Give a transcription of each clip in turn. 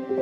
Hello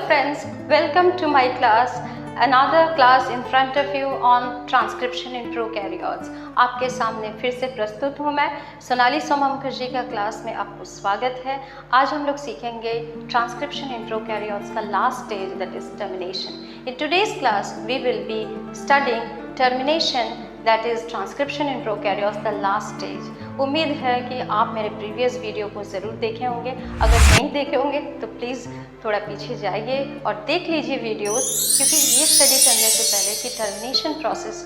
friends, welcome to my class. Another class in front of you on transcription in prokaryotes. आपके सामने फिर से प्रस्तुत हूँ मैं सोनाली सोममकर जी का क्लास में आपको स्वागत है। आज हम लोग सीखेंगे ट्रांसक्रिप्शन इन प्रोकैरियोट्स का last stage that is termination. In today's class we will be studying termination, that is transcription in prokaryotes, the last stage. उम्मीद है कि आप मेरे प्रीवियस वीडियो को ज़रूर देखे होंगे. अगर नहीं देखे होंगे तो प्लीज़ थोड़ा पीछे जाइए और देख लीजिए वीडियोस, क्योंकि ये स्टडी करने से पहले कि termination process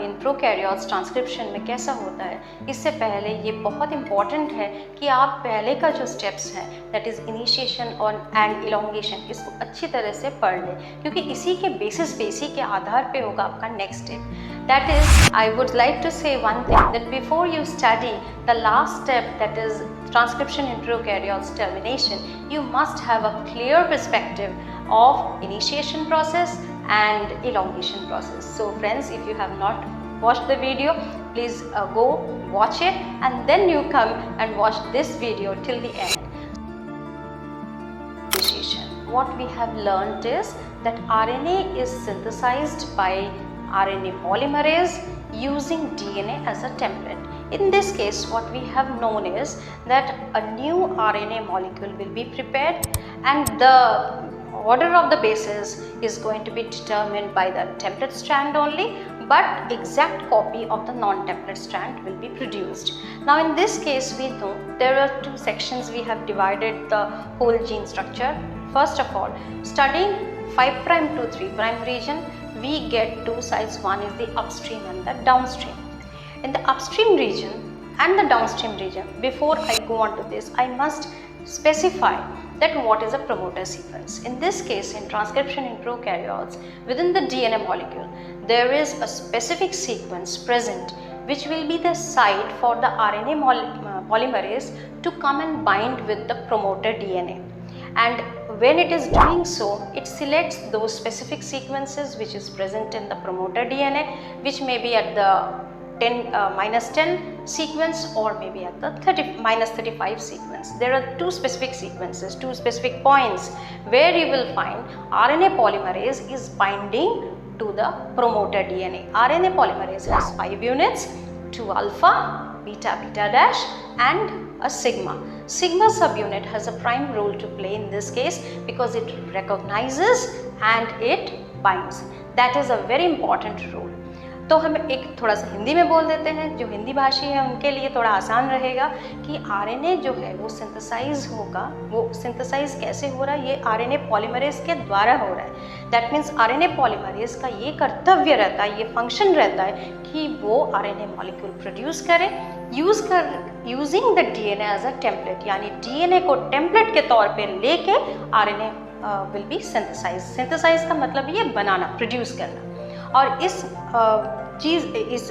in prokaryotes transcription में कैसा होता है, इससे पहले ये बहुत इंपॉर्टेंट है कि आप पहले का जो स्टेप्स हैं दैट इज़ इनिशिएशन और एंड इलोंगेशन, इसको अच्छी तरह से पढ़ लें, क्योंकि इसी के बेसिस पे, इसी के आधार पे होगा आपका next step. That is, I would like to say one thing, that before you study the last step, that is transcription in prokaryotes termination, you must have a clear perspective of initiation process and elongation process. So friends, if you have not watched the video, please go watch it and then you come and watch this video till the end. What we have learned is that RNA is synthesized by RNA polymerase using DNA as a template. In this case, what we have known is that a new RNA molecule will be prepared and the order of the bases is going to be determined by the template strand only, but exact copy of the non-template strand will be produced. Now in this case, we know there are two sections. We have divided the whole gene structure. First of all, studying 5' to 3' region, we get two sides. One is the upstream and the downstream. In the upstream region and the downstream region, before I go on to this, I must specify that what is a promoter sequence. In this case, in transcription in prokaryotes, within the DNA molecule, there is a specific sequence present which will be the site for the RNA polymerase to come and bind with the promoter DNA. And when it is doing so, it selects those specific sequences which is present in the promoter DNA, which may be at the -10 sequence or maybe at the -35 sequence. There are two specific sequences, two specific points where you will find RNA polymerase is binding to the promoter DNA. RNA polymerase has 5 units, 2 alpha, beta, beta dash and a sigma. Sigma subunit has a prime role to play in this case because it recognizes and it binds. That is a very important role. तो हम एक थोड़ा सा हिंदी में बोल देते हैं, जो हिंदी भाषी है उनके लिए थोड़ा आसान रहेगा कि आरएनए जो है वो सिंथेसाइज होगा. वो सिंथेसाइज कैसे हो रहा है? ये आरएनए पॉलीमरेज के द्वारा हो रहा है. दैट मीन्स आरएनए पॉलीमरेज का ये कर्तव्य रहता है, ये फंक्शन रहता है कि वो आरएनए मॉलिक्यूल प्रोड्यूस करे using the DNA as a template, यानी डीएनए को टेम्पलेट के तौर पे लेके RNA will be synthesise. Synthesise का मतलब ये बनाना, प्रोड्यूस करना. और इस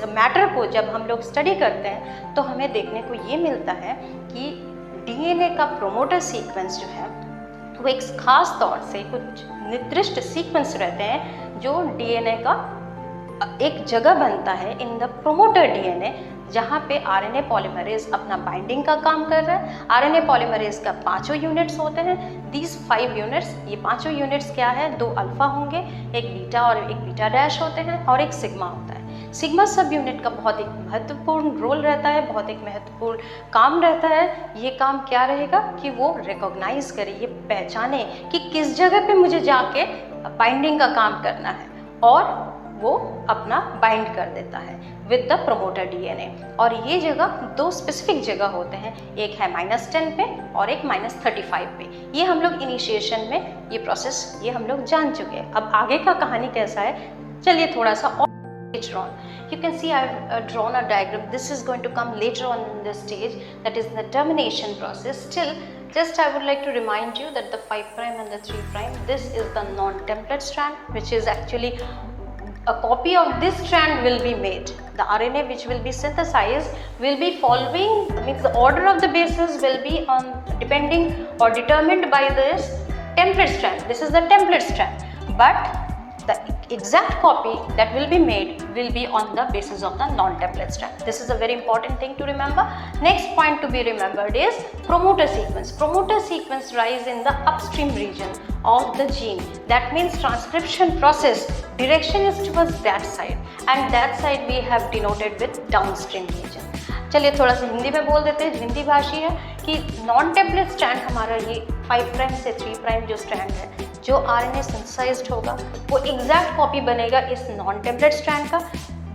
मैटर को जब हम लोग स्टडी करते हैं तो हमें देखने को ये मिलता है कि डीएनए का प्रोमोटर सीक्वेंस जो है वो एक खास तौर से कुछ निर्दिष्ट सीक्वेंस रहते हैं जो डीएनए का एक जगह बनता है इन द प्रोमोटर डीएनए, जहाँ पे आरएनए पॉलीमरेज अपना बाइंडिंग का काम कर रहा है. आरएनए पॉलीमरेज का 5 यूनिट्स होते हैं. दीज 5 यूनिट्स, ये 5 यूनिट्स क्या है? 2 अल्फा होंगे, एक बीटा और एक बीटा डैश होते हैं और एक सिग्मा होता है. सिग्मा सब यूनिट का बहुत एक महत्वपूर्ण रोल रहता है, बहुत एक महत्वपूर्ण काम रहता है। ये काम क्या रहेगा कि वो रिकॉग्नाइज करे, ये पहचाने कि किस जगह पे मुझे जाके बाइंडिंग का काम करना है, और वो अपना बाइंड कर देता है विद द प्रोमोटर डीएनए। और ये जगह दो स्पेसिफिक जगह होते हैं, एक है -10 पे और एक -35 पे। ये हम लोग इनिशिएशन में ये प्रोसेस ये हम लोग जान चुके हैं। अब आगे का कहानी कैसा है, चलिए थोड़ा सा और later on. You can see I've drawn a diagram. This is going to come later on in this stage, that is the termination process. Still, just I would like to remind you that the 5' and the 3', this is the non-template strand, which is actually a copy of this strand will be made. The RNA which will be synthesized will be following, means the order of the bases will be on depending or determined by this template strand. This is the template strand, but the exact copy that will be made will be on the basis of the non-template strand. This is a very important thing to remember. Next point to be remembered is promoter sequence. Promoter sequence rise in the upstream region of the gene. That means transcription process direction is towards that side, and that side we have denoted with downstream region. चलिए थोड़ा सा हिंदी में बोल देते हैं, हिंदी भाषी है कि नॉन टेम्पलेट स्ट्रैंड हमारा ये 5' से 3' जो स्ट्रैंड है, जो आरएनए सिंथेसाइज्ड होगा वो एग्जैक्ट कॉपी बनेगा इस नॉन टेम्पलेट स्ट्रैंड का।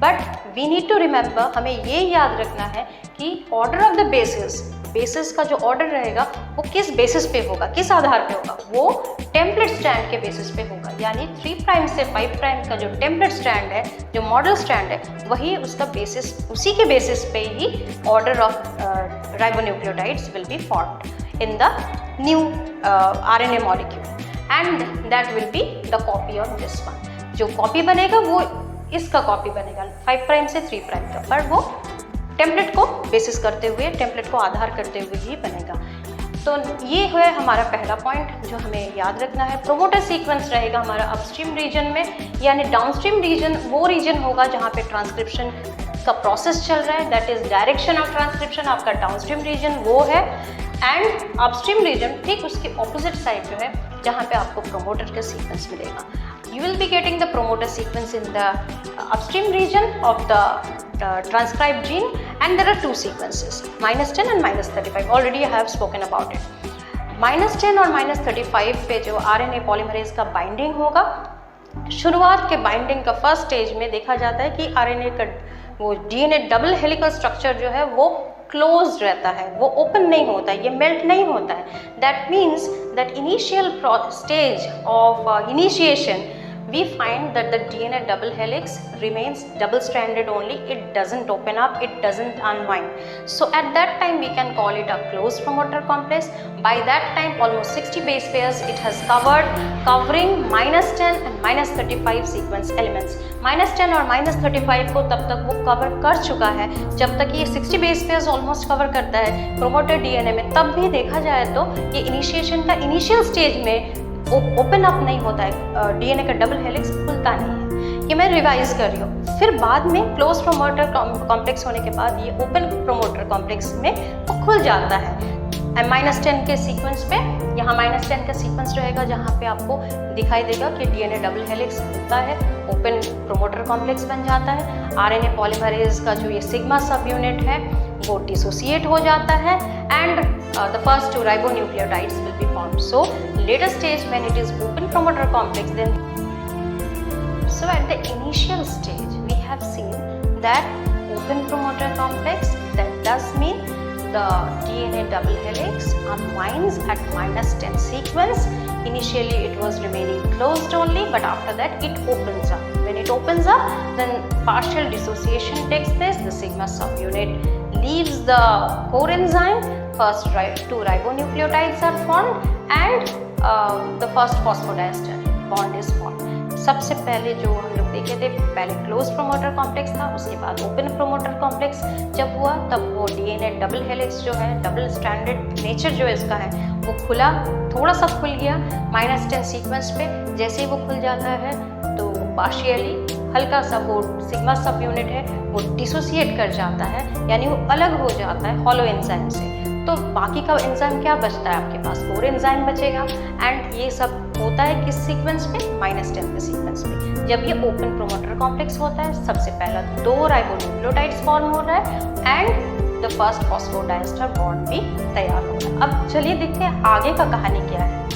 But we need to remember, हमें ये याद रखना है कि ऑर्डर ऑफ द बेसिस का जो ऑर्डर रहेगा वो किस बेसिस पे होगा, किस आधार पे होगा, वो टेम्पलेट स्ट्रैंड के बेसिस पे होगा। यानी 3' से 5' का जो टेम्पलेट स्ट्रैंड है, जो मॉडल स्ट्रैंड है, वही उसका बेसिस, उसी के बेसिस पे ही order of ribonucleotides will be formed in the new RNA molecule, and that will be the copy of this one. जो कॉपी बनेगा वो इसका कॉपी बनेगा 5' से 3' का, पर वो टेम्पलेट को बेसिस करते हुए, टेम्पलेट को आधार करते हुए ही बनेगा। तो ये है हमारा पहला पॉइंट जो हमें याद रखना है। प्रोमोटर सीक्वेंस रहेगा हमारा अपस्ट्रीम रीजन में, यानी डाउनस्ट्रीम रीजन वो रीजन होगा जहाँ पे ट्रांसक्रिप्शन का प्रोसेस चल रहा है, that is direction of transcription आपका डाउनस्ट्रीम रीजन वो है। एंड अपस्ट्रीम रीजन ठीक उसके ऑपोजिट साइड जो है, जहाँ पे आपको प्रोमोटर का सीक्वेंस मिलेगा। You will be getting the promoter sequence in the upstream region of the transcribed gene, and there are two sequences, -10 and -35. Already I have spoken about it. -10 और -35 पे जो RNA polymerase का binding होगा, शुरुआत के binding का first stage में देखा जाता है कि RNA का वो DNA डबल हेलिकल स्ट्रक्चर जो है वो क्लोज रहता है, वो ओपन नहीं होता है, ये मेल्ट नहीं होता है। That means that initial stage of initiation we find that the DNA double helix remains double stranded only, it doesn't open up, it doesn't unwind. So at that time we can call it a closed promoter complex. By that time almost 60 base pairs it has covering -10 and -35 sequence elements. -10 और -35 को तब तक वो cover कर चुका है जब तक ये 60 बेस पेयर्स ऑलमोस्ट कवर करता है प्रोमोटर डीएनए में। तब भी देखा जाए तो ये इनिशिएशन का इनिशियल स्टेज में ओपन अप नहीं होता है, डीएनए का डबल हेलिक्स खुलता नहीं है। ये मैं रिवाइज कर रही हूँ। फिर बाद में क्लोज प्रोमोटर कॉम्प्लेक्स होने के बाद ये ओपन प्रोमोटर कॉम्प्लेक्स में वो खुल जाता है। -10 के सीक्वेंस पे यहाँ -10 का सीक्वेंस रहेगा जहाँ पे आपको दिखाई देगा कि डीएनए डबल हेलिक्स खुलता है, ओपन प्रोमोटर कॉम्प्लेक्स बन जाता है। आरएनए पॉलीमरेज का जो ये सिग्मा सब यूनिट है वो डिसोसिएट हो जाता है, and the first two ribonucleotides will be formed. So later stage when it is open promoter complex, then so at the initial stage we have seen that open promoter complex, that does mean the DNA double helix unwinds at -10 sequence. Initially it was remaining closed only, but after that it opens up. When it opens up, then partial dissociation takes place. The sigma subunit leaves the core enzyme. First two ribonucleotides are formed, and the first phosphodiester bond is formed. सबसे पहले जो हम लोग देखे थे, पहले close promoter complex था, उसके बाद ओपन प्रोमोटर कॉम्प्लेक्स जब हुआ तब वो डीएनए डबल हेलिक्स जो है, डबल स्ट्रैंडेड नेचर जो इसका है वो खुला, थोड़ा सा खुल गया -10 सीक्वेंस पे। जैसे ही वो खुल जाता है तो पार्शियली हल्का सा वो सिग्मा सब यूनिट है वो डिसोसिएट कर जाता है, यानी वो अलग हो जाता है हॉलो एंजाइम से। तो बाकी का एंजाइम क्या बचता है आपके पास, कोर एंजाइम बचेगा, एंड ये सब होता है किस सीक्वेंस पे, -10 के सीक्वेंस पे। जब ये ओपन प्रोमोटर कॉम्प्लेक्स होता है, सबसे पहला 2 राइबोन्यूक्लियोटाइड्स फॉर्म हो रहा है and the first phosphodiester bond भी तैयार हो रहा है। अब चलिए देखते हैं आगे का कहानी क्या है।